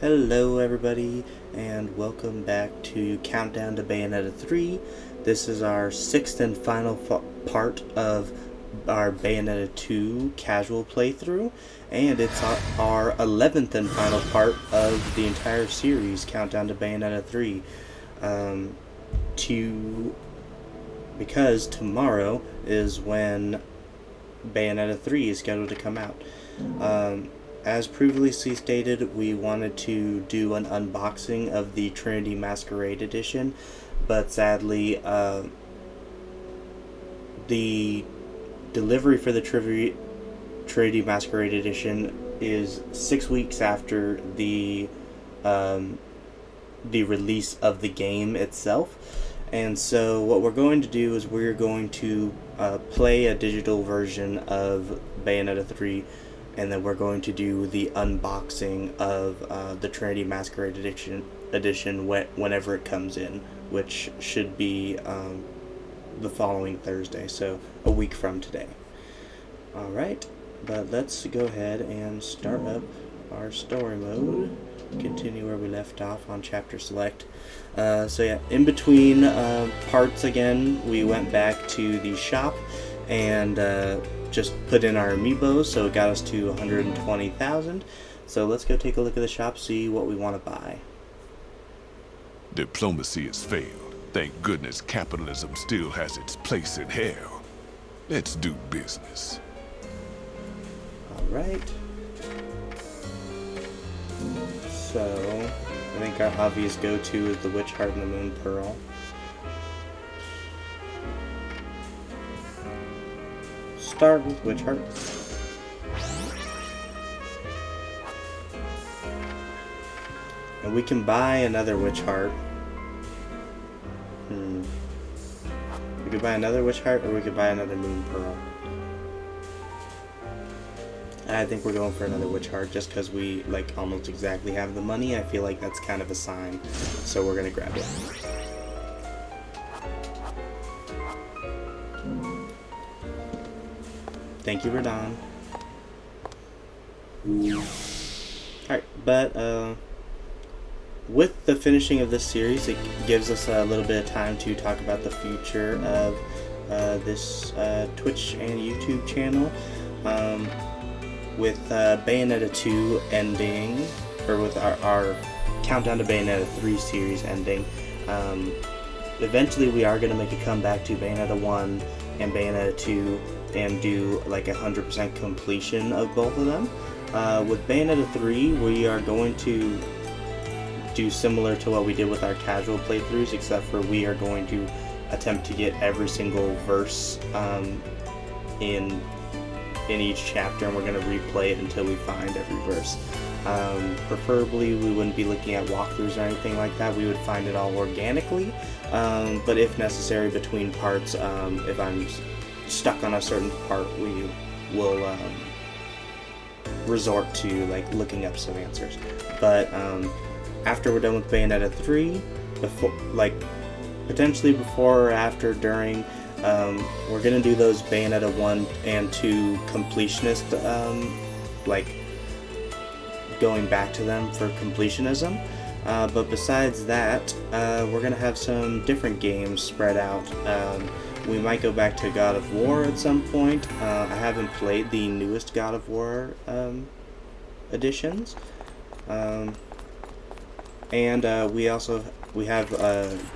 Hello everybody, and welcome back to Countdown to Bayonetta 3. This is our 6th and final part of our Bayonetta 2 casual playthrough, and it's our 11th and final part of the entire series, Countdown to Bayonetta 3. Because tomorrow is when Bayonetta 3 is scheduled to come out. As previously stated, we wanted to do an unboxing of the Trinity Masquerade Edition, but sadly, the delivery for the Trinity Masquerade Edition is 6 weeks after the release of the game itself. And so what we're going to do is we're going to play a digital version of Bayonetta 3, and then we're going to do the unboxing of the Trinity Masquerade Edition whenever it comes in, which should be the following Thursday, so a week from today. Alright, but let's go ahead and start up our story mode. Continue where we left off on chapter select. So yeah, in between parts again, we went back to the shop and just put in our amiibos, so it got us to 120,000. So let's go take a look at the shop, see what we want to buy. Diplomacy has failed. Thank goodness capitalism still has its place in hell. Let's do business. Alright. So, I think our obvious go-to is the Witch Heart and the Moon Pearl. Start with Witch Heart. And we can buy another Witch Heart. We could buy another Witch Heart, or we could buy another Moon Pearl. I think we're going for another Witch Heart just because we like almost exactly have the money. I feel like that's kind of a sign, so we're gonna grab it. Thank you, Radon. Alright, but with the finishing of this series, it gives us a little bit of time to talk about the future of this Twitch and YouTube channel. With Bayonetta 2 ending, or with our Countdown to Bayonetta 3 series ending, eventually we are going to make a comeback to Bayonetta 1 and Bayonetta 2 and do like 100% completion of both of them. With Bayonetta 3, we are going to do similar to what we did with our casual playthroughs, except for we are going to attempt to get every single verse in each chapter, and we're going to replay it until we find every verse. Preferably, we wouldn't be looking at walkthroughs or anything like that. We would find it all organically, but if necessary, between parts, if I'm stuck on a certain part, we will resort to like looking up some answers. But after we're done with Bayonetta 3, potentially before or after, during, we're gonna do those Bayonetta 1 and 2 completionist, like going back to them for completionism. But besides that, we're gonna have some different games spread out. We might go back to God of War at some point. I haven't played the newest God of War editions, and we have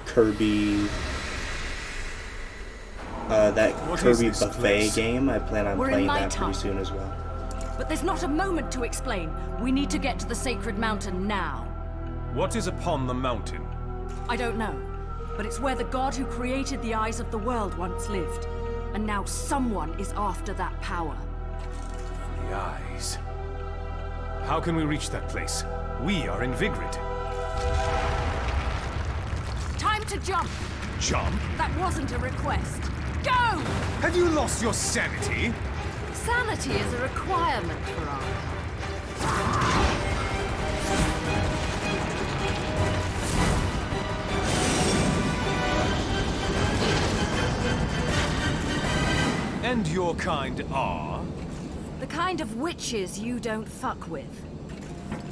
Kirby. That Kirby buffet game, I plan on playing that pretty soon as well. But there's not a moment to explain. We need to get to the sacred mountain now. What is upon the mountain? I don't know, but it's where the god who created the eyes of the world once lived. And now someone is after that power. The eyes. How can we reach that place? We are in Vigrid. Time to jump! Jump? That wasn't a request. Go! Have you lost your sanity? Sanity is a requirement for art. And your kind are? The kind of witches you don't fuck with.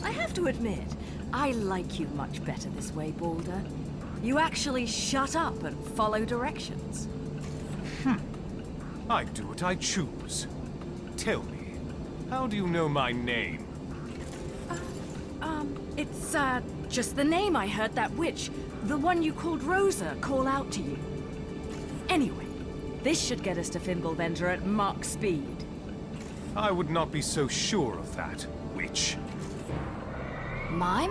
I have to admit, I like you much better this way, Balder. You actually shut up and follow directions. I do what I choose. Tell me, how do you know my name? It's, just the name I heard that witch, the one you called Rosa, call out to you. Anyway, this should get us to Fimbulvender at Mach speed. I would not be so sure of that, witch. My.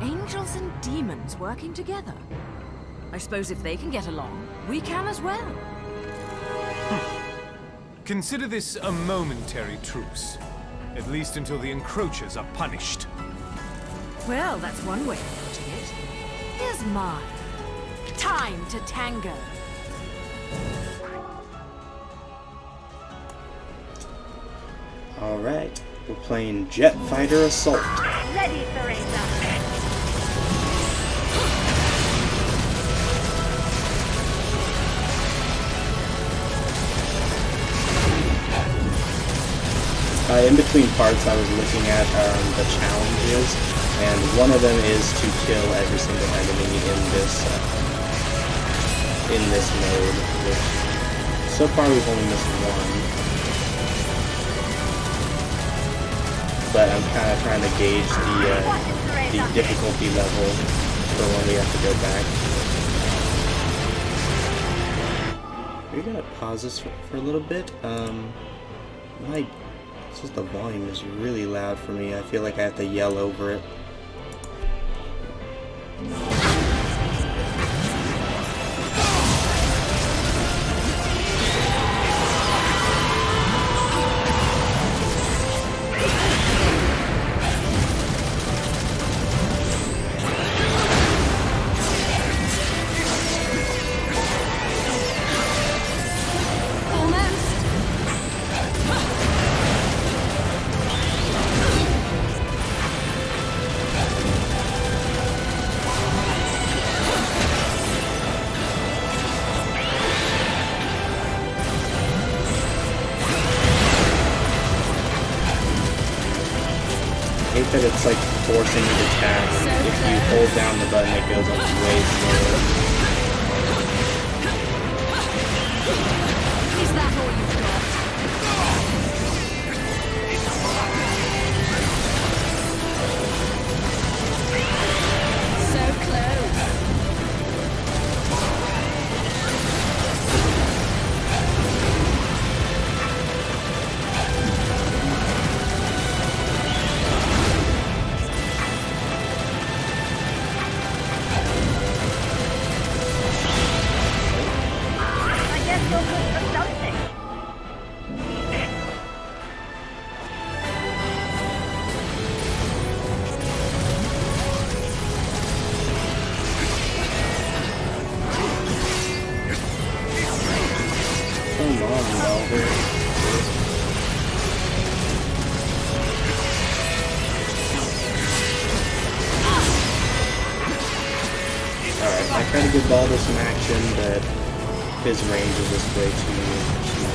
Angels and demons working together. I suppose if they can get along, we can as well. Consider this a momentary truce. At least until the encroachers are punished. Well, that's one way of putting it. Here's mine. Time to tango. Alright, we're playing Jet Fighter Assault. Ready, Theresa. In between parts, I was looking at the challenges, and one of them is to kill every single enemy in this mode. Which so far we've only missed one, but I'm kind of trying to gauge the difficulty level for when we have to go back. We're gonna pause this for a little bit. It's just the volume is really loud for me. I feel like I have to yell over it. I hate that it's like forcing you to tap. If you hold down the button, it goes up way slower. Is that all you've got? So close. Alright, I tried to give Baldur some action, but his range is just way too small.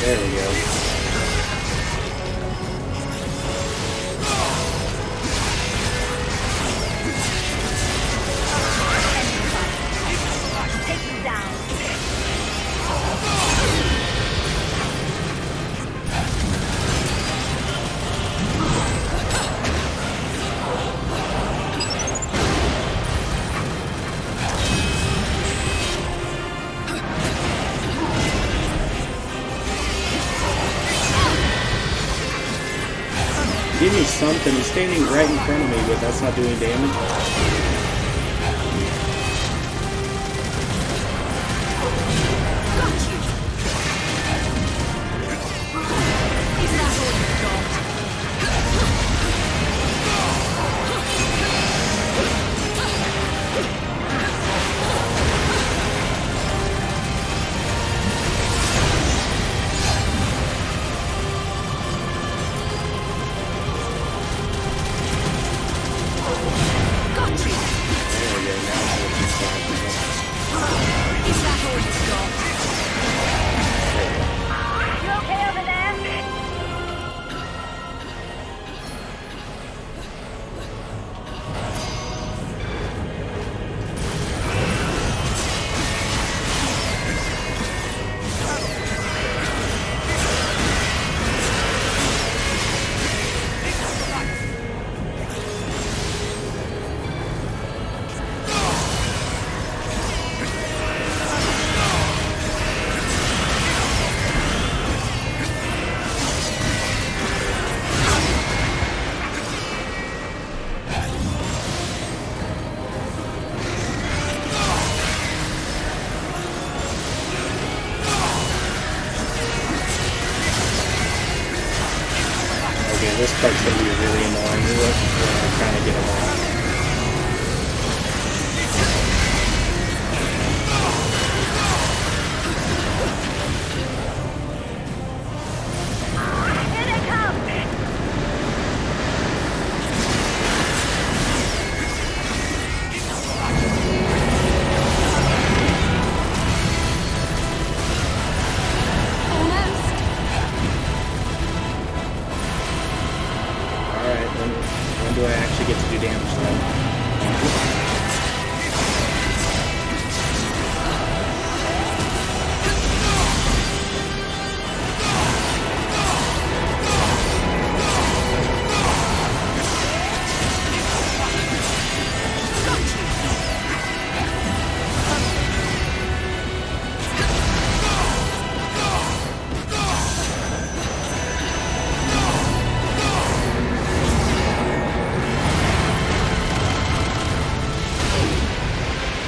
There we go. Give me something. He's standing right in front of me, but that's not doing damage. Got you. be really annoying. Who else is trying to get along? When do I actually get to do damage to them?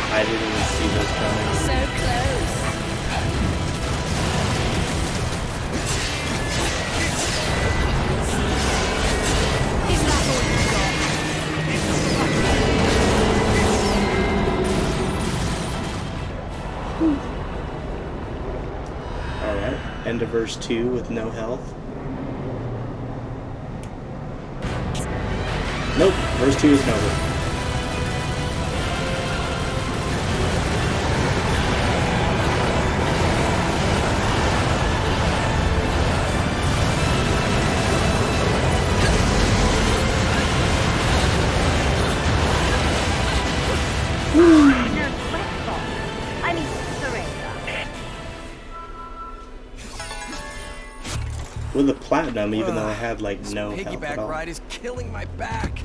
I didn't even see those coming. So close. Is that all you got? Alright, end of verse 2 with no health. Nope, verse 2 is no health. With a platinum, even though I had like no health at Piggyback all. ride is killing my back.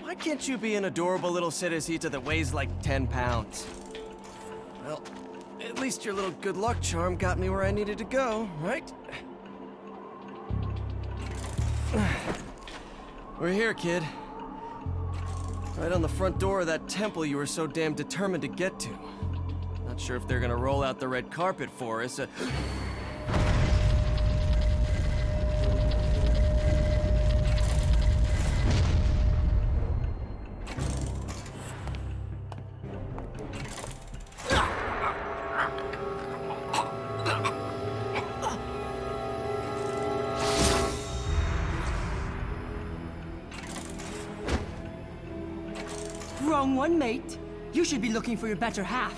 Why can't you be an adorable little Cerecita that weighs like 10 pounds? Well, at least your little good luck charm got me where I needed to go, right? We're here, kid. Right on the front door of that temple you were so damn determined to get to. Not sure if they're gonna roll out the red carpet for us. Wrong one, mate. You should be looking for your better half.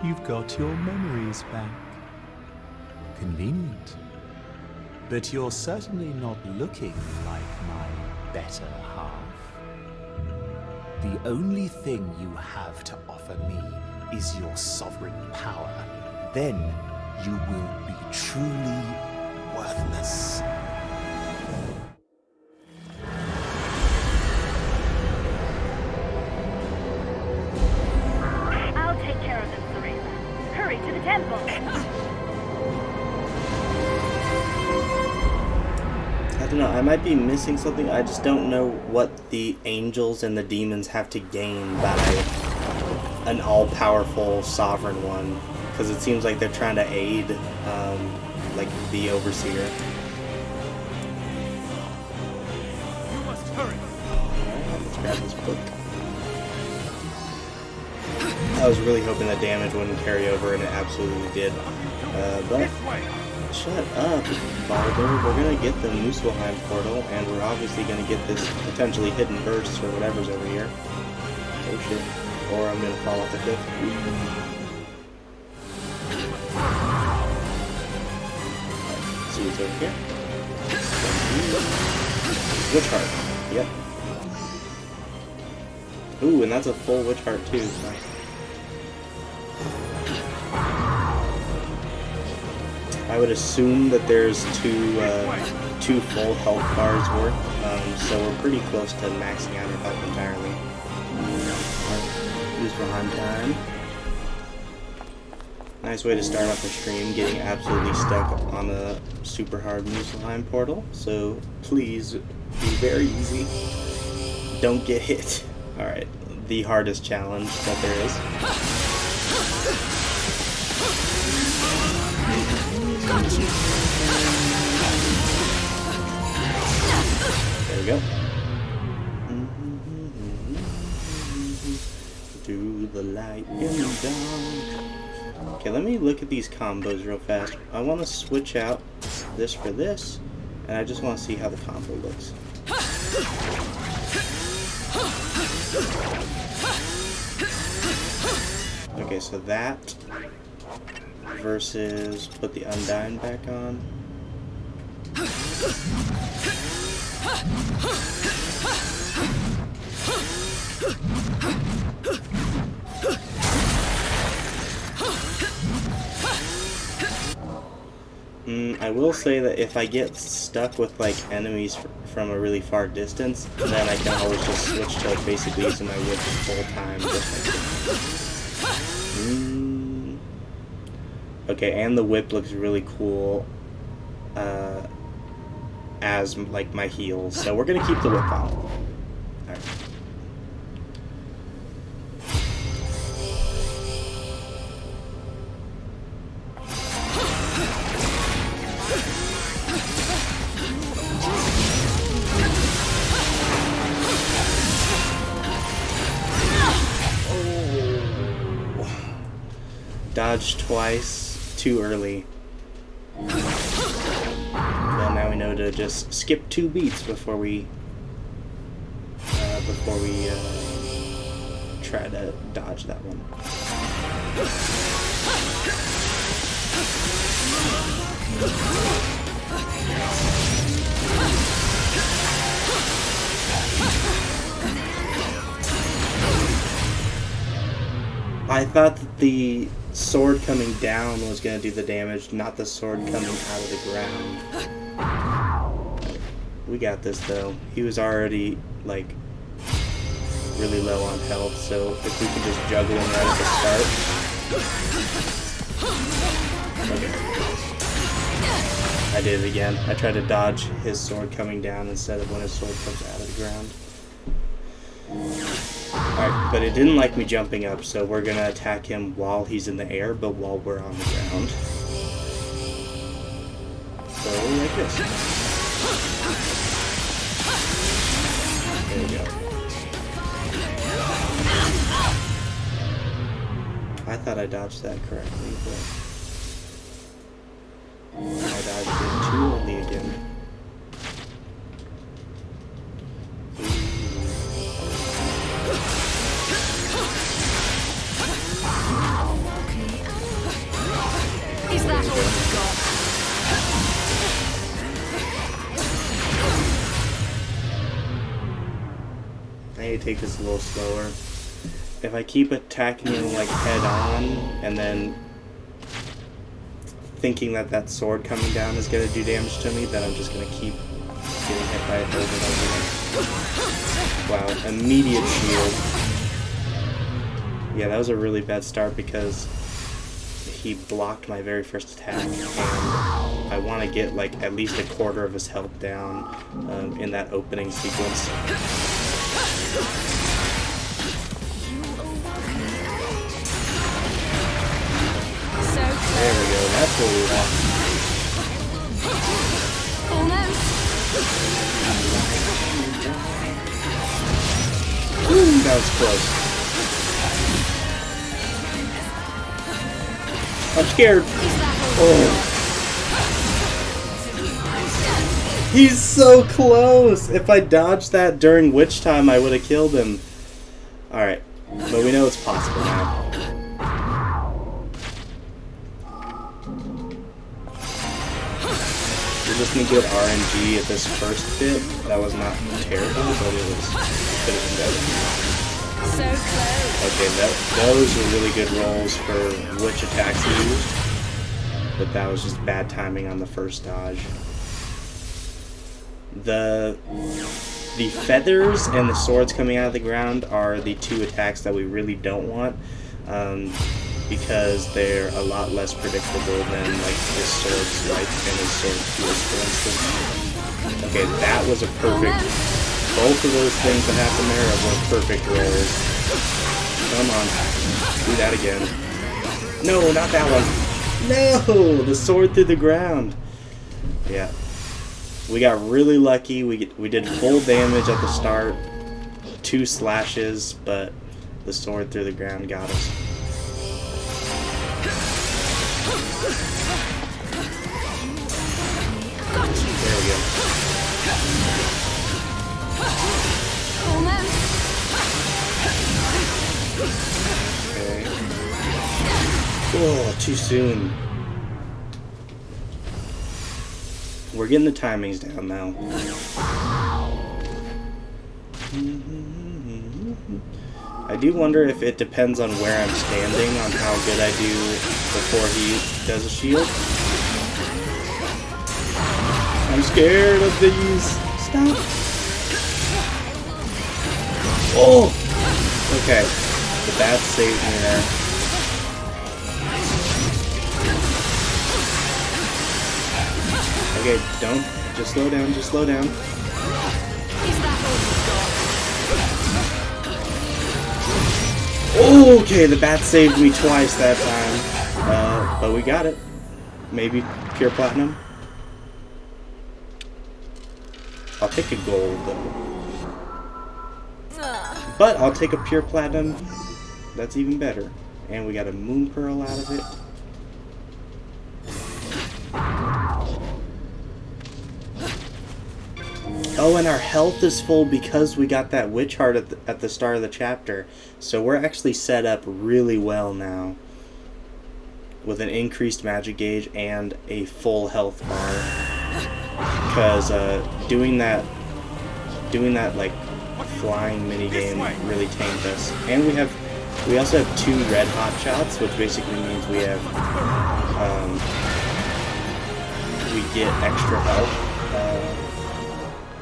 You've got your memories back. Convenient. But you're certainly not looking like my better half. The only thing you have to offer me is your sovereign power. Then you will be truly worthless. I'll take care of them, Serena. Hurry to the temple. I don't know, I might be missing something. I just don't know what the angels and the demons have to gain by an all-powerful sovereign one. Because it seems like they're trying to aid, like, the overseer. You must hurry. Alright, let's grab this book. I was really hoping that damage wouldn't carry over, and it absolutely did. But This way. shut up, Baldur. We're gonna get the Muspelheim portal, and we're obviously gonna get this potentially hidden verse or whatever's over here. Oh shit. Or I'm gonna fall off the cliff. Alright, see what's over here. Witch heart. Yep. Ooh, and that's a full witch heart too. Nice. I would assume that there's two full health bars worth, so we're pretty close to maxing out our health entirely. Muspelheim time. Nice way to start off the stream, getting absolutely stuck on a super hard Muspelheim portal. So please be very easy. Don't get hit. Alright, the hardest challenge that there is. There we go. Through the light in the dark. Okay, let me look at these combos real fast. I want to switch out this for this, and I just want to see how the combo looks. Okay, so that versus put the Undying back on. I will say that if I get stuck with like enemies from a really far distance, then I can always just switch to basically using my whip full time. Just like okay, and the whip looks really cool as like my heels, so we're gonna keep the whip on. All right. Dodged twice, too early. Well, now we know to just skip 2 beats before we try to dodge that one. I thought that the sword coming down was going to do the damage, not the sword coming out of the ground. We got this though. He was already like really low on health, so if we can just juggle him right at the start. Okay. I did it again. I tried to dodge his sword coming down instead of when his sword comes out of the ground. Alright, but it didn't like me jumping up, so we're gonna attack him while he's in the air, but while we're on the ground. So, like this. There we go. I thought I dodged that correctly, but I dodged it too early again. Is that all you've got? I need to take this a little slower. If I keep attacking him like head on, and then thinking that that sword coming down is going to do damage to me, then I'm just going to keep getting hit by it over and over again. Wow, immediate shield. Yeah, that was a really bad start because he blocked my very first attack, and I want to get like at least a quarter of his health down in that opening sequence. There we go, that's what we want. Almost. Woo, that was close. I'm scared. Oh. He's so close. If I dodged that during witch time, I would have killed him. Alright, but we know it's possible now. We're just gonna get RNG at this first bit. That was not terrible, but it could have been better. So close. Okay, those were really good rolls for which attacks he used, but that was just bad timing on the first dodge. The feathers and the swords coming out of the ground are the 2 attacks that we really don't want, because they're a lot less predictable than like his sword swipe and his sword pierce, for instance. Okay, that was a perfect. Both of those things that happened there were perfect rolls. Come on, do that again. No, not that one. No! The sword through the ground. Yeah. We got really lucky. We did full damage at the start. 2 slashes, but the sword through the ground got us. There we go. Okay. Oh, too soon. We're getting the timings down now. I do wonder if it depends on where I'm standing on how good I do before he does a shield. I'm scared of these. Stop. Oh! Okay. The bat saved me there. Okay, don't. Just slow down, just slow down. Okay, the bat saved me twice that time. But we got it. Maybe pure platinum. I'll take a gold, though. But I'll take a pure platinum. That's even better. And we got a moon pearl out of it. Oh, and our health is full because we got that witch heart at the start of the chapter. So we're actually set up really well now. With an increased magic gauge and a full health bar. Because doing that like flying minigame really tamed us. And we also have 2 red hot shots, which basically means we have we get extra health.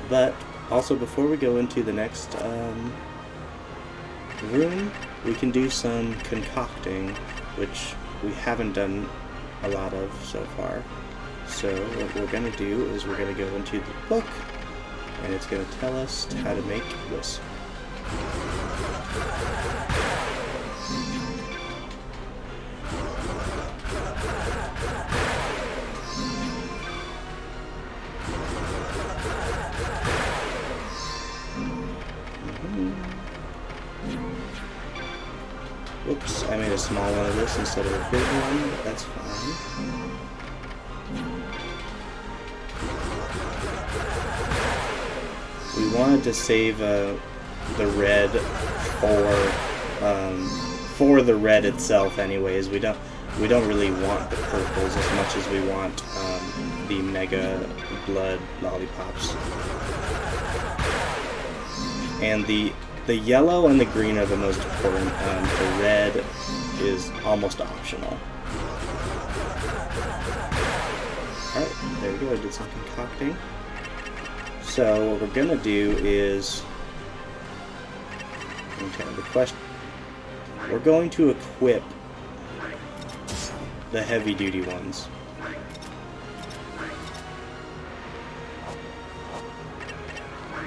But also, before we go into the next room, we can do some concocting, which we haven't done a lot of so far. So what we're going to do is we're going to go into the book, and it's going to tell us how to make this. Whoops, I made a small one of this instead of a big one, but that's fine. We wanted to save the red for the red itself anyways. We don't really want the purples as much as we want the mega blood lollipops. And the yellow and the green are the most important. The red is almost optional. Alright, there we go. I did some concocting. So what we're gonna do is, okay, the question. We're going to equip the heavy-duty ones.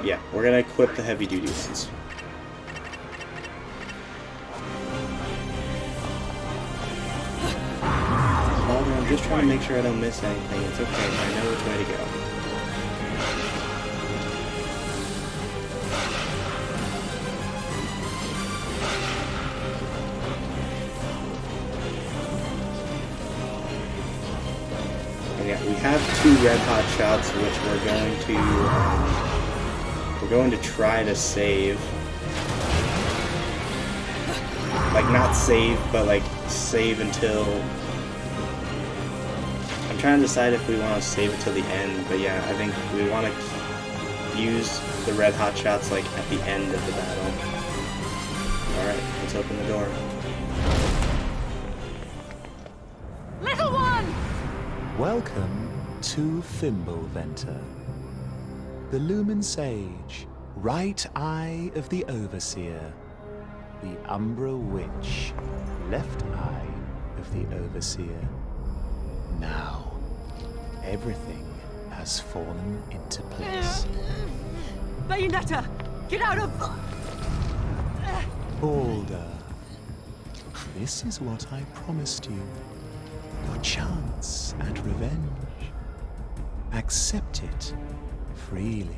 Yeah, we're gonna equip the heavy-duty ones. I'm just trying to make sure I don't miss anything. It's okay. I know which way to go. And yeah, we have 2 red hot shots, which we're going to try to save. Like, not save, but like save until. I'm trying to decide if we want to save it till the end, but yeah, I think we want to use the red hot shots like at the end of the battle. Alright, let's open the door. Little one! Welcome to Fimbulventer, the Lumen Sage, right eye of the Overseer, the Umbra Witch, left eye of the Overseer. Now, everything has fallen into place. Bayonetta! Get out of... Balder, this is what I promised you. your chance at revenge. Accept it freely.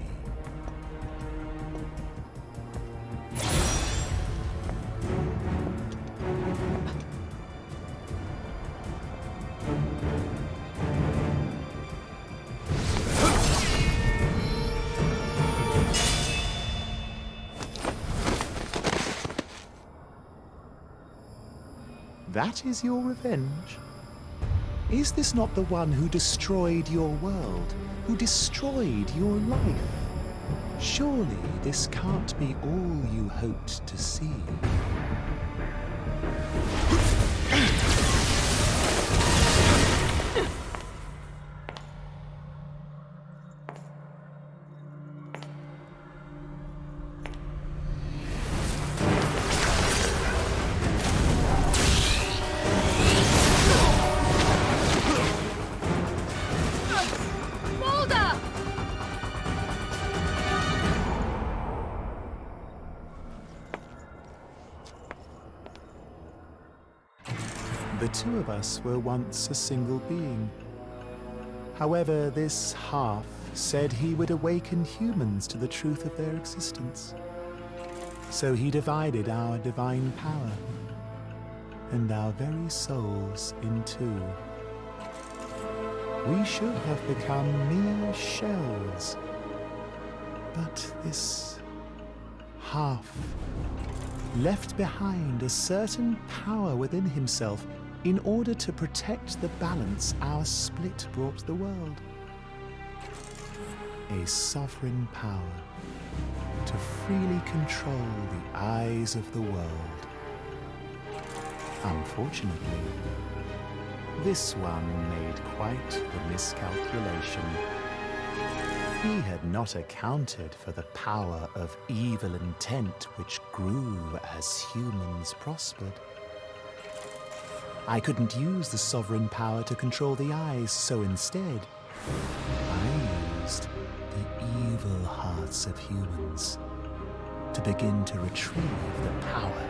That is your revenge? Is this not the one who destroyed your world, who destroyed your life? Surely this can't be all you hoped to see. The two of us were once a single being. However, this half said he would awaken humans to the truth of their existence. So he divided our divine power and our very souls in two. We should have become mere shells. But this half left behind a certain power within himself in order to protect the balance our split brought the world. A sovereign power to freely control the eyes of the world. Unfortunately, this one made quite the miscalculation. He had not accounted for the power of evil intent which grew as humans prospered. I couldn't use the sovereign power to control the eyes, so instead, I used the evil hearts of humans to begin to retrieve the power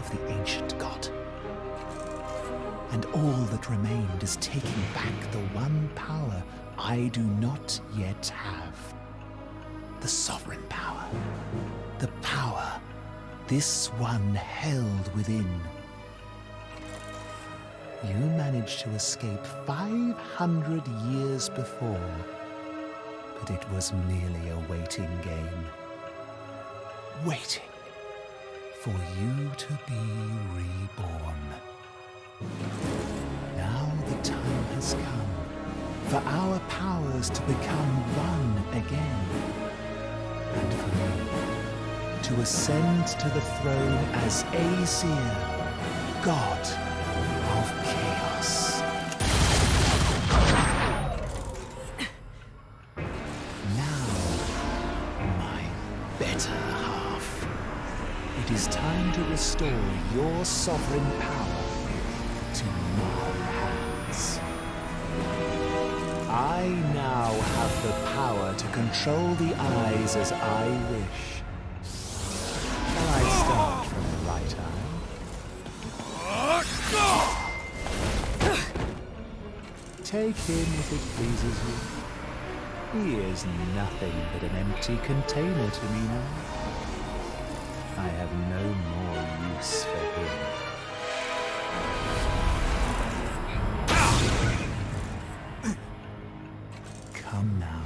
of the ancient god. And all that remained is taking back the one power I do not yet have. The sovereign power. The power this one held within. You managed to escape 500 years before, but it was merely a waiting game. Waiting for you to be reborn. Now the time has come for our powers to become one again, and for me to ascend to the throne as Aesir, god of chaos. Now, my better half, it is time to restore your sovereign power to my hands. I now have the power to control the eyes as I wish. Shall I start from the right eye? Take him if it pleases you. He is nothing but an empty container to me now. I have no more use for him. Come now.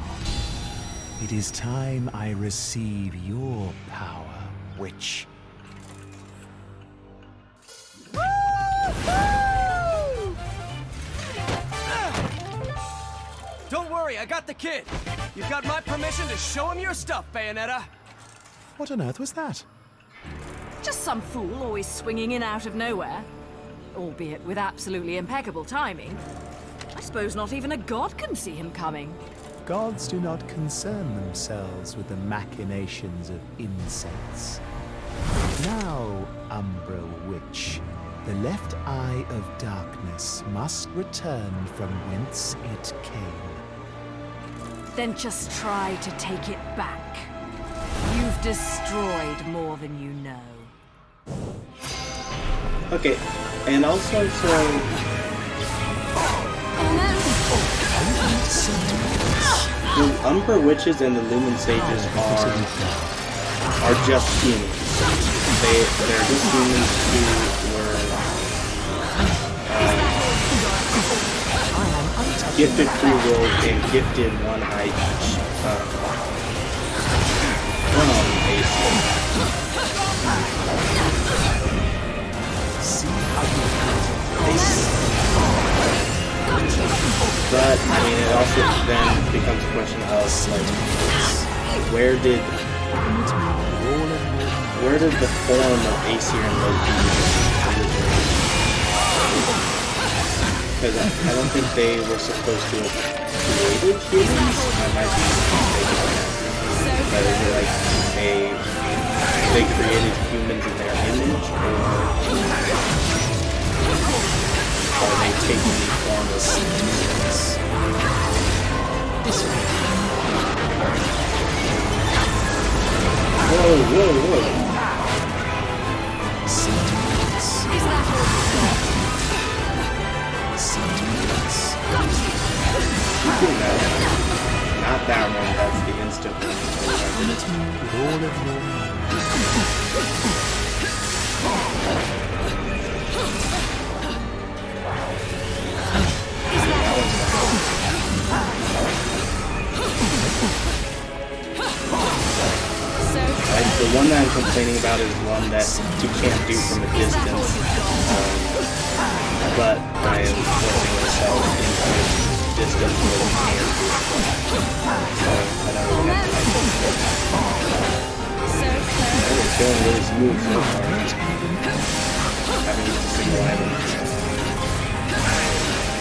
It is time I receive your power, witch. Don't worry, I got the kid. You've got my permission to show him your stuff, Bayonetta. What on earth was that? Just some fool always swinging in out of nowhere. Albeit with absolutely impeccable timing. I suppose not even a god can see him coming. Gods do not concern themselves with the machinations of insects. Now, Umbra Witch, the left eye of darkness must return from whence it came. Then just try to take it back. You've destroyed more than you know. Okay, and also, so The Umber Witches and the Lumen Sages are just humans. They're just humans who were gifted free will and gifted one eye each from Aesir. But I mean, it also then becomes a question of like, where did the form of Aesir and Loki originate? Because I don't think they were supposed to have created humans. I might be mistaken on that. But is it like they created humans in their image, or are they taking the form of humans? Whoa, whoa, whoa. Not that one, that's the instant one. The one that I'm complaining about is one that you can't do from a distance, but I am forcing myself into distance where you can do it. So I don't really have to like it. It's going really smooth so far. Having used a single item.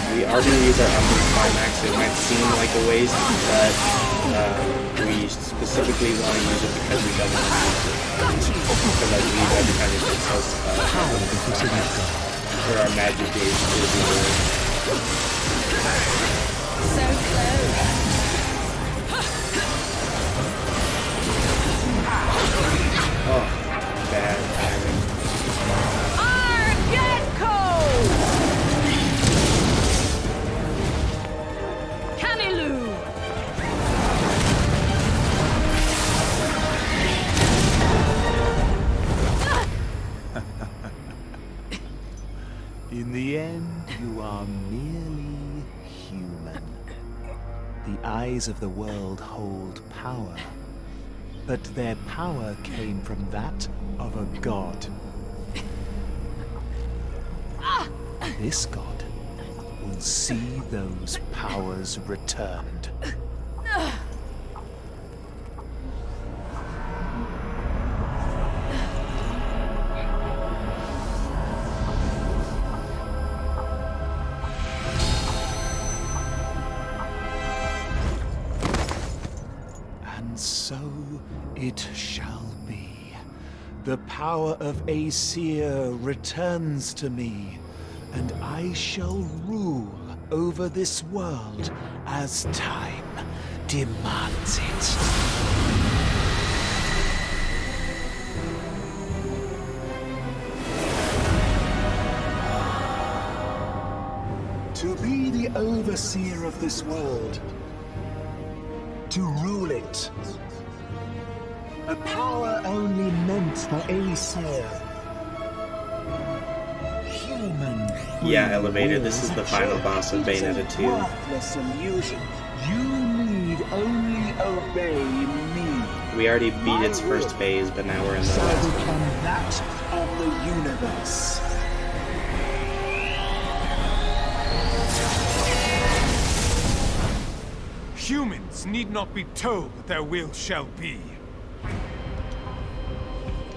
We are going to use our Umber Climax. It might seem like a waste, but we specifically want to use it because we don't want to use it. Because I believe every time it takes us for our magic days to do So close. Oh, bad timing. In the end, you are merely human. The eyes of the world hold power, but their power came from that of a god. This god will see those powers returned. So it shall be. The power of Aesir returns to me, and I shall rule over this world as time demands it. To be the overseer of this world, to rule it. A power only meant for Aesir. Human. Yeah, Elevated, this is the final boss of Bayonetta 2. Worthless illusion. You need only obey me. We already beat its first phase, but now we're in the last one. Become that of the universe. Humans need not be told that their will shall be.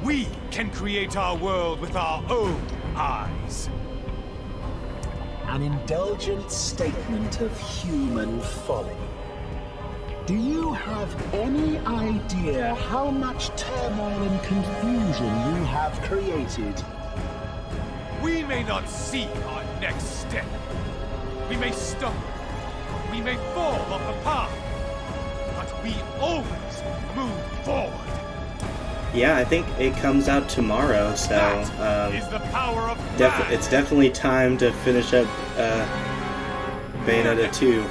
We can create our world with our own eyes. An indulgent statement of human folly. Do you have any idea how much turmoil and confusion you have created? We may not see our next step. We may stumble. We may fall off the path. But we always move forward. Yeah, I think it comes out tomorrow, so is the power of it's definitely time to finish up Bayonetta 2.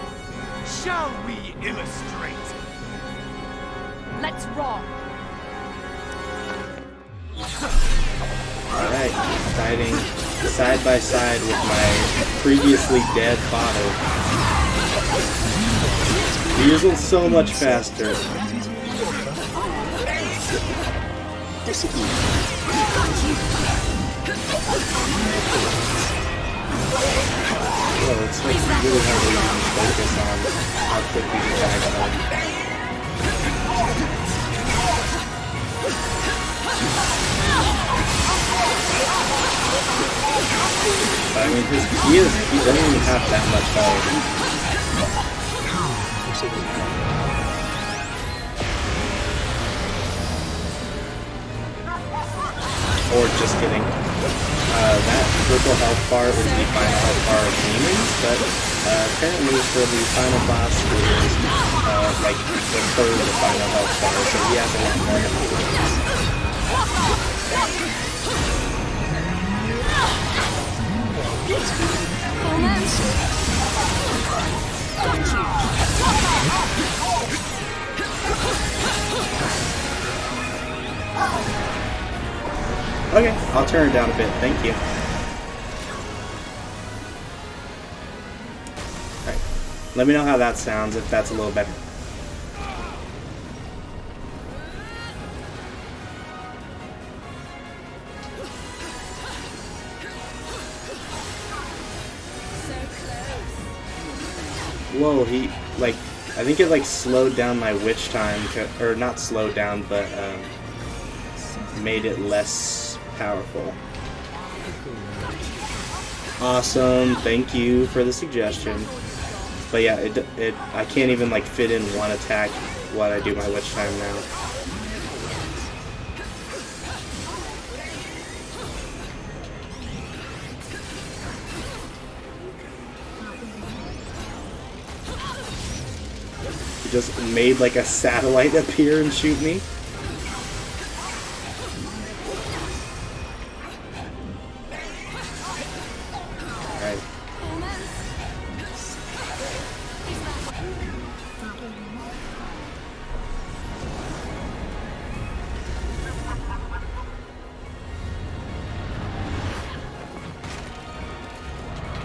Shall we illustrate? Let's rock. Alright, fighting side by side with my previously dead father. He is so much faster. Oh, it's like really hard to focus on how quickly the guys are. I mean, he doesn't even have that much health. Or just kidding. That purple health bar is the final health bar of demons, but apparently for the final boss it is like the third final health bar, so he has a lot more health. Okay, I'll turn it down a bit, thank you. Alright, let me know how that sounds, if that's a little better. Whoa, he, like, I think it, like, slowed down my witch time, or not slowed down, but, made it less powerful. Awesome, thank you for the suggestion. But yeah, I can't even, like, fit in one attack while I do my witch time now. Just made like a satellite appear and shoot me. Alright.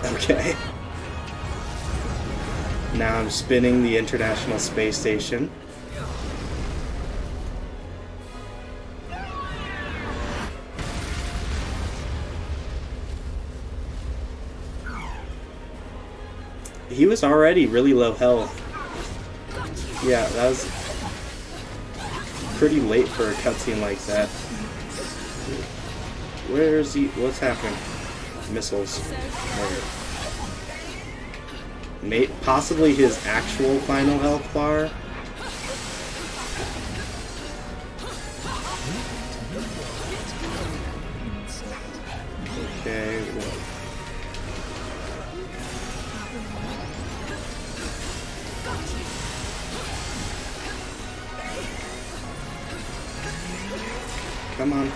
Okay. Now I'm spinning the International Space Station. He was already really low health. Yeah, that was pretty late for a cutscene like that. Where is he? What's happening? Missiles. Possibly his actual final health bar. Okay. Well. Come on.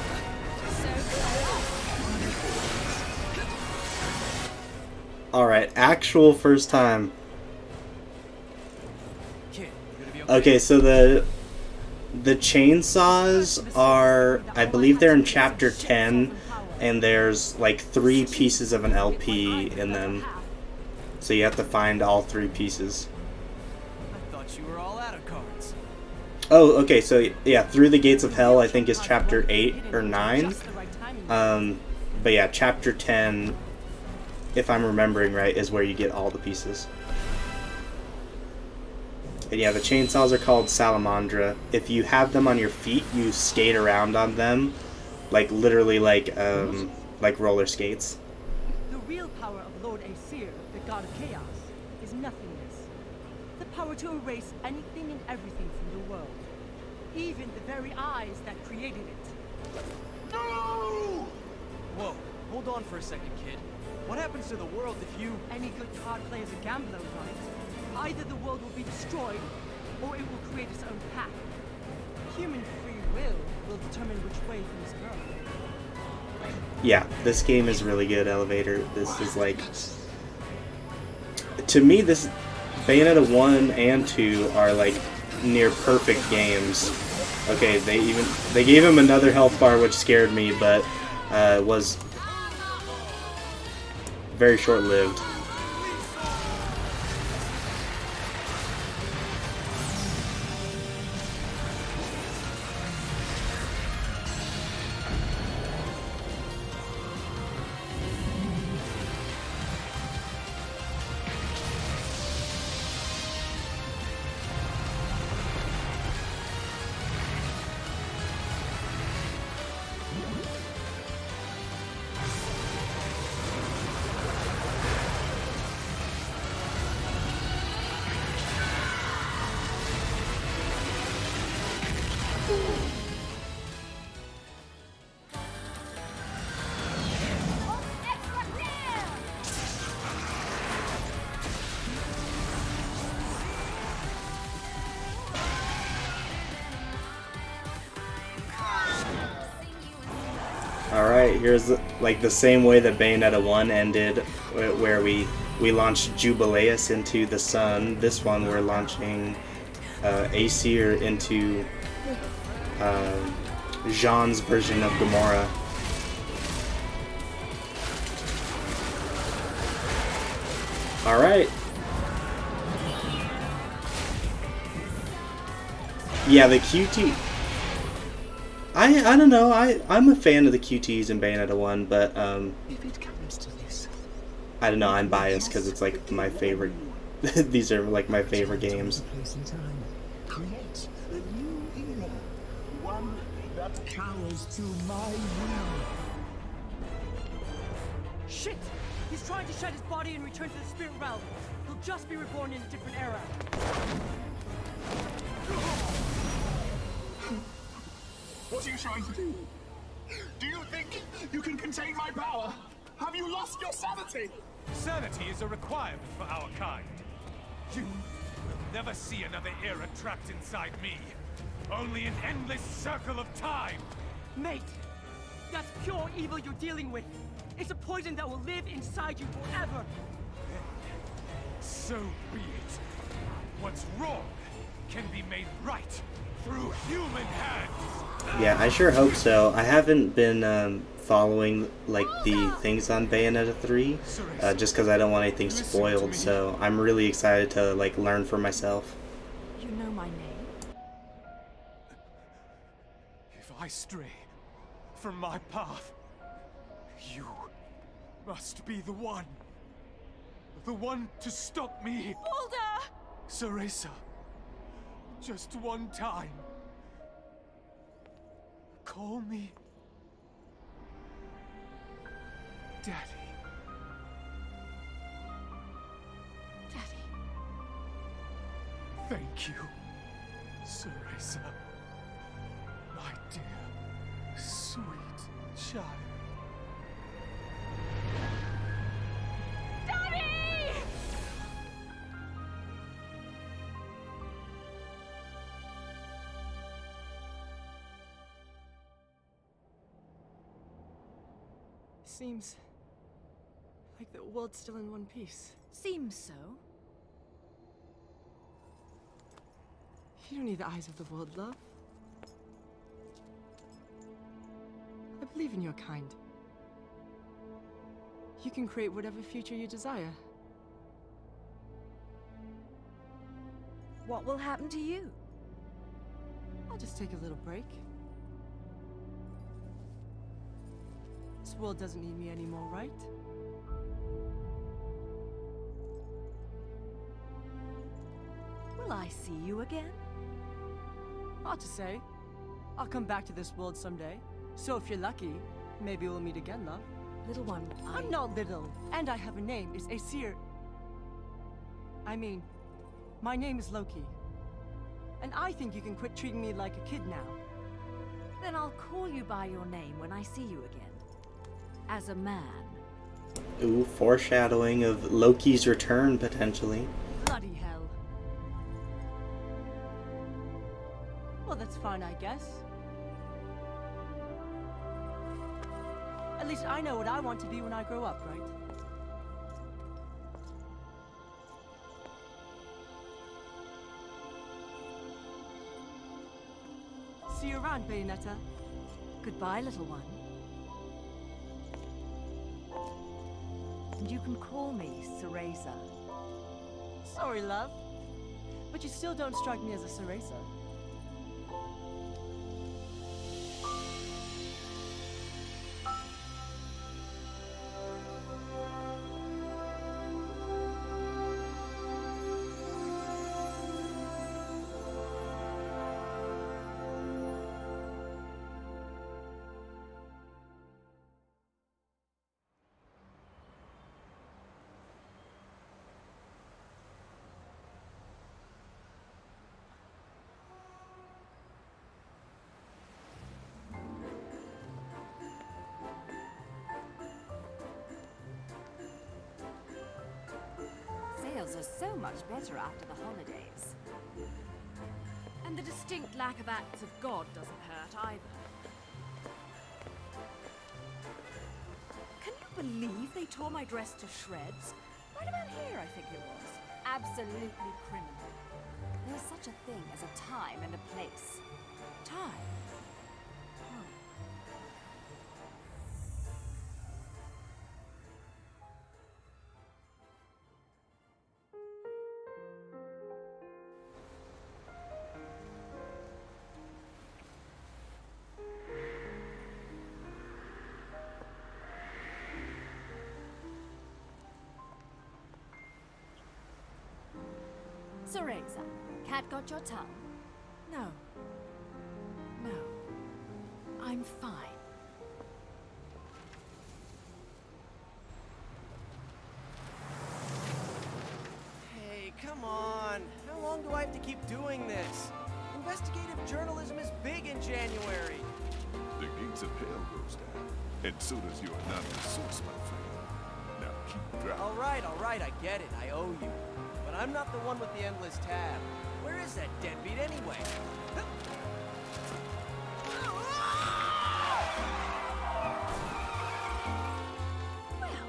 Alright, actual first time. Okay, so the chainsaws are, I believe they're in chapter 10, and there's like 3 pieces of an LP in them. So you have to find all 3 pieces. I thought you were all out of cards. Oh, okay, so yeah, Through the Gates of Hell I think is chapter 8 or 9. But yeah, chapter 10, if I'm remembering right, is where you get all the pieces. And yeah, the chainsaws are called Salamandra. If you have them on your feet, you skate around on them, like literally like roller skates. The real power of Lord Aesir, the god of chaos, is nothingness. The power to erase anything and everything from the world. Even the very eyes that created it. No! Whoa, hold on for a second, kid. What happens to the world if you... Any good card player is a gambler, right? Either the world will be destroyed, or it will create its own path. Human free will determine which way things go. Yeah, this game is really good, Elevator. This is like to me, this Bayonetta 1 and 2 are like near perfect games. Okay, they gave him another health bar, which scared me, but was very short-lived. Alright, here's like the same way that Bayonetta 1 ended, where we launched Jubileus into the sun. This one we're launching Aesir into Jean's version of Gamora. Alright. Yeah, the QT... I don't know, I'm a fan of the QTs in Bayonetta 1, but If it comes to this, I don't know, I'm biased because it's like my favorite. These are like my favorite games. place and time, create a new era, one that cowers to my will. Shit! He's trying to shed his body and return to the spirit realm. He'll just be reborn in a different era. What are you trying to do? Do you think you can contain my power? Have you lost your sanity? Sanity is a requirement for our kind. You will never see another era trapped inside me. Only an endless circle of time. Mate, that's pure evil you're dealing with. It's a poison that will live inside you forever. So be it. What's wrong can be made right through human hands. Yeah, I sure hope so. I haven't been following like the things on Bayonetta 3, just because I don't want anything spoiled. So I'm really excited to like learn for myself. You know my name? If I stray from my path, you must be the one. The one to stop me. Baldur! Cereza, just one time. Call me Daddy. Daddy. Thank you, Cereza. My dear, sweet child. Daddy! Seems like the world's still in one piece. Seems so. You don't need the eyes of the world, love. I believe in your kind. You can create whatever future you desire. What will happen to you? I'll just take a little break. This world doesn't need me anymore, right? Will I see you again? Hard to say. I'll come back to this world someday. So if you're lucky, maybe we'll meet again, love. Little one, I'm not little, and I have a name. It's Aesir. I mean, my name is Loki. And I think you can quit treating me like a kid now. Then I'll call you by your name when I see you again. As a man. Ooh, foreshadowing of Loki's return potentially. Bloody hell. Well, that's fine, I guess. At least I know what I want to be when I grow up, right? See you around, Bayonetta. Goodbye, little one. And you can call me Cereza. Sorry, love. But you still don't strike me as a Cereza. Sales are so much better after the holidays. And the distinct lack of acts of God doesn't hurt either. Can you believe they tore my dress to shreds? Right about here, I think it was. Absolutely criminal. There's such a thing as a time and a place. Time? Cereza, cat got your tongue? No. No. I'm fine. Hey, come on. How long do I have to keep doing this? Investigative journalism is big in January. The gates of hell goes down, and so does your anonymous source, my friend. Now keep driving. All right, I get it. I owe you. But I'm not the one with the endless tab. Where is that deadbeat anyway? Well,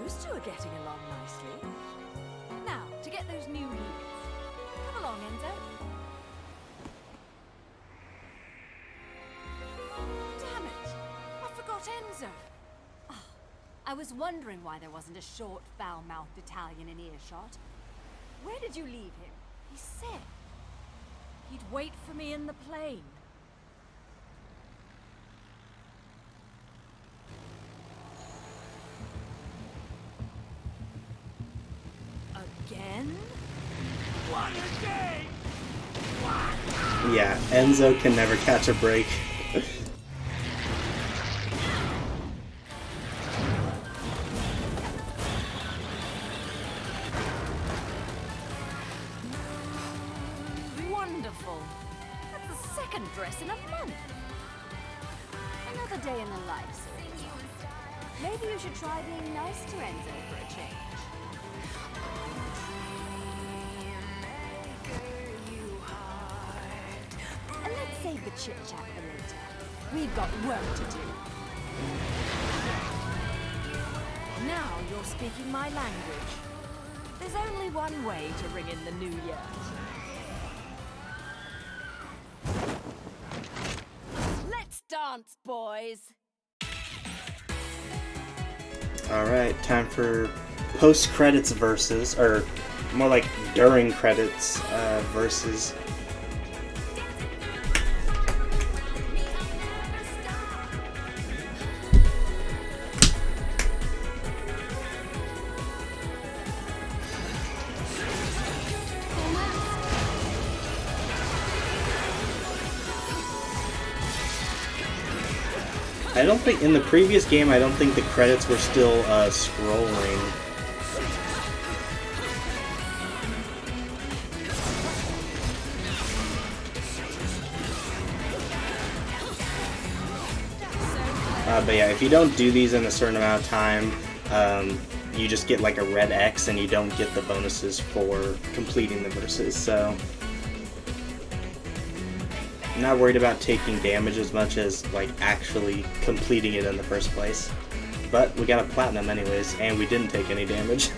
those two are getting along nicely. Now, to get those new heels. Come along, Enzo. Damn it! I forgot Enzo. I was wondering why there wasn't a short, foul-mouthed Italian in earshot. Where did you leave him? He said he'd wait for me in the plane. Again? What a day! Yeah, Enzo can never catch a break. Wonderful. That's the second dress in a month. Another day in the life, Cereza. Maybe you should try being nice to Enzo for a change. And let's save the chit-chat for later. We've got work to do. Now you're speaking my language. There's only one way to ring in the new year. Let's dance, boys! Alright, time for post-credits versus, or more like during credits versus. I don't think, in the previous game, I don't think the credits were still scrolling. But yeah, if you don't do these in a certain amount of time, you just get like a red X and you don't get the bonuses for completing the verses, so I'm not worried about taking damage as much as like actually completing it in the first place. But we got a platinum anyways, and we didn't take any damage.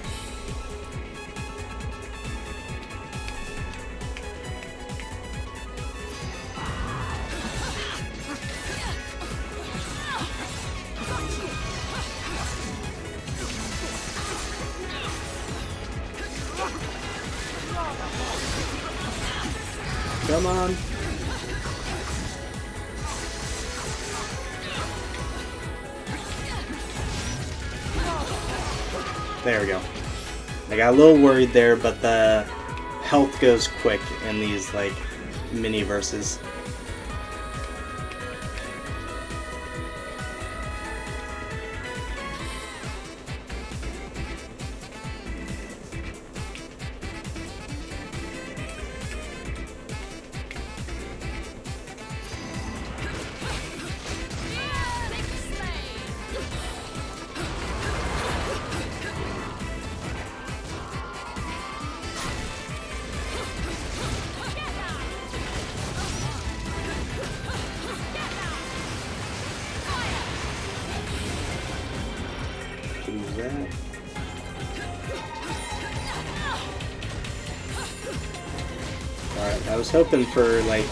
Come on. There we go. I got a little worried there, but the health goes quick in these, like, mini-verses. Use that. Alright, I was hoping for, like,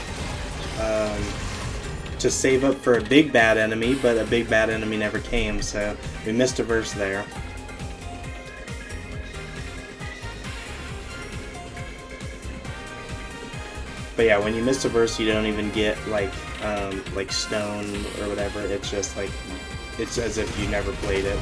to save up for a big bad enemy, but a big bad enemy never came, so we missed a verse there. But yeah, when you miss a verse, you don't even get, like stone or whatever. It's just like, it's as if you never played it.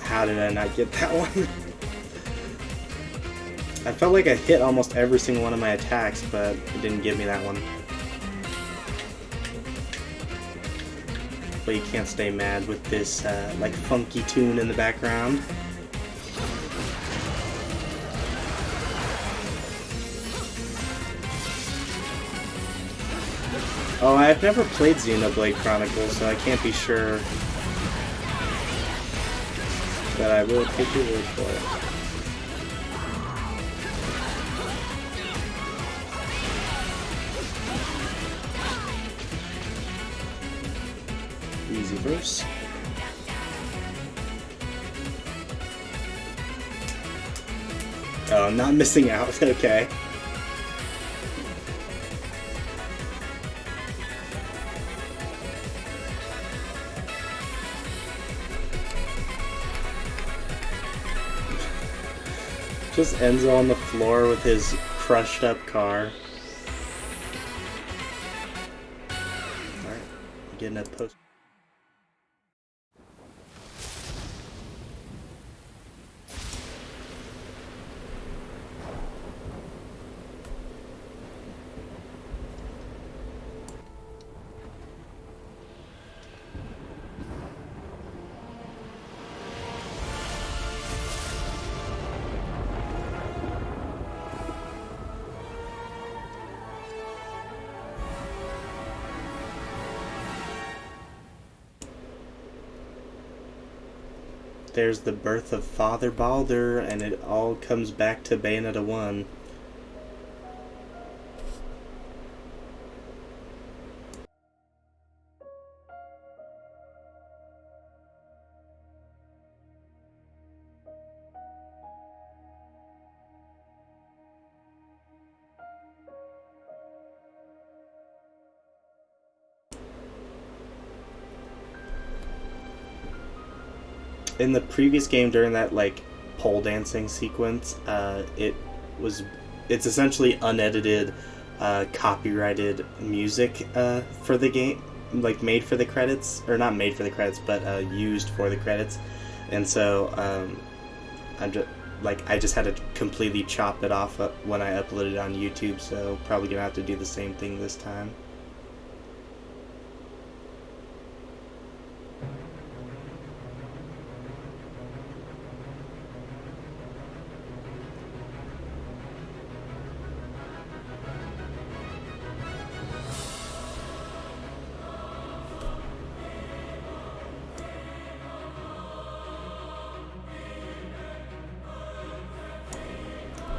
How did I not get that one? I felt like I hit almost every single one of my attacks, but it didn't give me that one. But you can't stay mad with this like funky tune in the background. Oh, I've never played Xenoblade Chronicles, so I can't be sure. But I will take your word for it. Easy verse. Oh, I'm not missing out. Okay. Just Enzo on the floor with his crushed up car. Alright, getting a post. There's the birth of Father Baldur, and it all comes back to Bayonetta 1. In the previous game, during that like pole dancing sequence, it's essentially unedited, copyrighted music for the game, like made for the credits, or not made for the credits, but used for the credits, and so I just had to completely chop it off when I uploaded it on YouTube. So probably gonna have to do the same thing this time.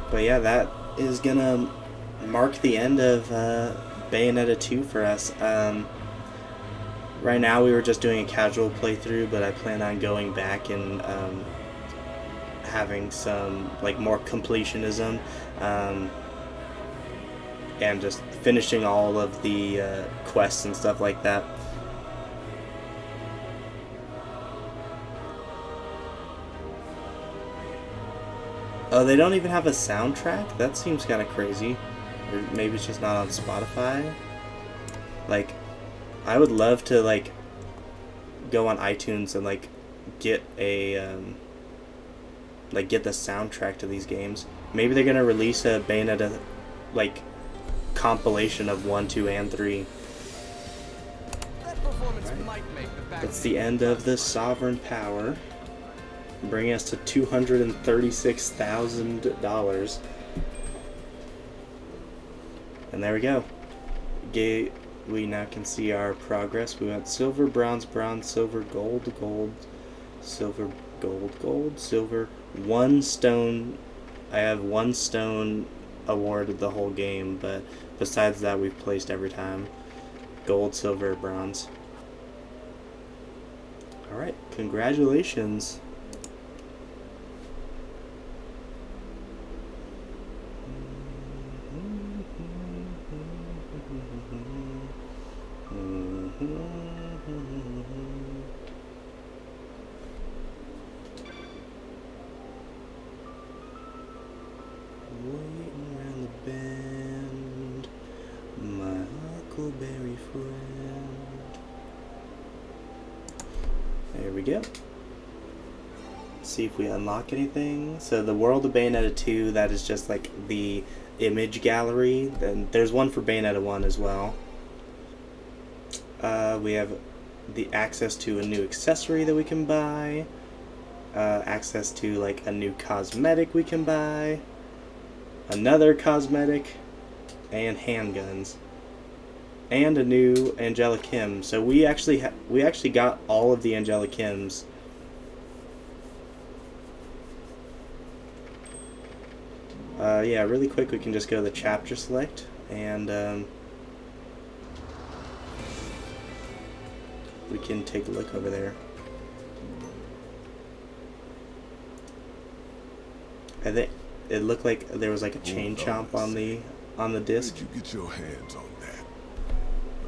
But yeah, that is gonna mark the end of Bayonetta 2 for us. Right now we were just doing a casual playthrough, but I plan on going back and having some like more completionism, and just finishing all of the quests and stuff like that. Oh, they don't even have a soundtrack? That seems kind of crazy. Or maybe it's just not on Spotify. Like, I would love to like go on iTunes and like get a get the soundtrack to these games. Maybe they're gonna release a Bayonetta like compilation of 1, 2, and 3. That performance might make the back. That's the end of the Sovereign Power, bringing us to $236,000. And there we go. We now can see our progress. We went silver, bronze, bronze, silver, gold, gold, silver, gold, gold, silver, 1 stone. I have 1 stone awarded the whole game, but besides that we've placed every time. Gold, silver, bronze. Alright, congratulations. Waiting around the bend, my huckleberry friend. There we go. See if we unlock anything. So the world of Bayonetta 2, that is just like the image gallery. Then there's one for Bayonetta 1 as well. We have the access to a new accessory that we can buy. Access to like a new cosmetic we can buy. Another cosmetic. And handguns. And a new angelic hymn. So we actually got all of the angelic hymns. Yeah, really quick we can just go to the chapter select and we can take a look over there. I think it looked like there was like a chain chomp on the disc. Where'd you get your hands on that?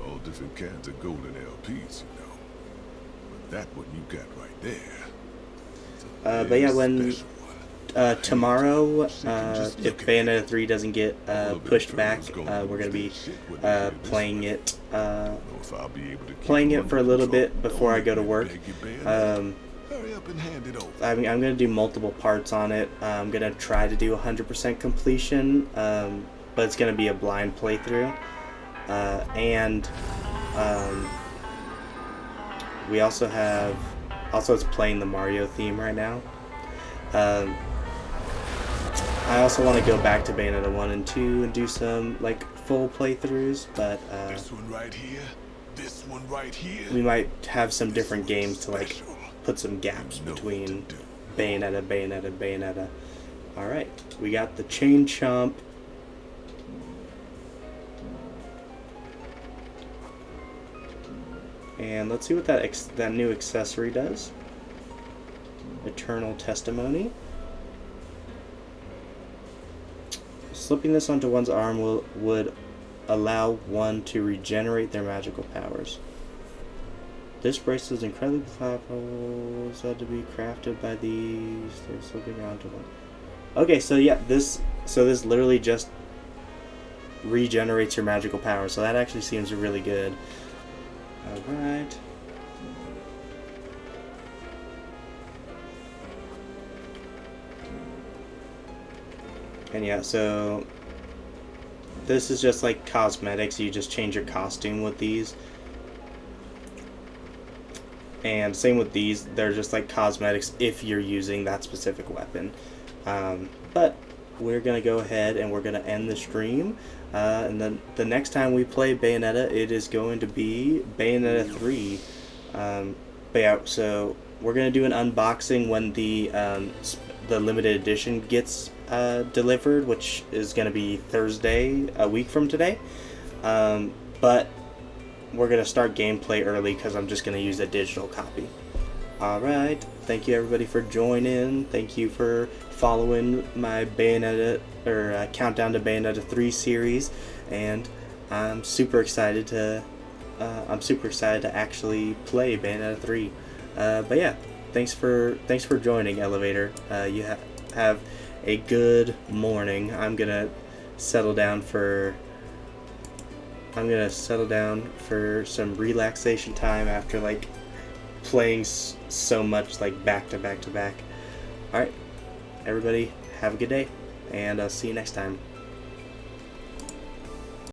All different kinds of golden LPs, you know. But that one you got right there. But yeah, when tomorrow, if Bayonetta 3 doesn't get pushed back, we're gonna be playing it for a little bit before I go to work. I'm gonna do multiple parts on it. I'm gonna try to do 100% completion, but it's gonna be a blind playthrough. We also have it's playing the Mario theme right now. I also want to go back to Bayonetta 1 and 2 and do some like full playthroughs, but this one right here, this one right here. We might have some different games to like put some gaps between Bayonetta. Alright, we got the chain chomp. And let's see what that new accessory does. Eternal Testimony. Slipping this onto one's arm would allow one to regenerate their magical powers. This bracelet is incredibly powerful, said to be crafted by these. They're slipping onto one. Okay, so yeah, this literally just regenerates your magical powers. So that actually seems really good. All right. And yeah, so this is just like cosmetics. You just change your costume with these. And same with these, they're just like cosmetics if you're using that specific weapon. But we're going to go ahead and we're going to end the stream. And then the next time we play Bayonetta, it is going to be Bayonetta 3. But yeah, so we're going to do an unboxing when the limited edition gets delivered, which is going to be Thursday, a week from today. But we're going to start gameplay early because I'm just going to use a digital copy. Alright, thank you everybody for joining. Thank you for following my Bayonetta, or Countdown to Bayonetta 3 series. And I'm super excited to actually play Bayonetta 3. But yeah, thanks for joining, Elevator. You have a good morning. I'm gonna settle down for some relaxation time after like playing so much like back to back to back. All right, everybody, have a good day, and I'll see you next time.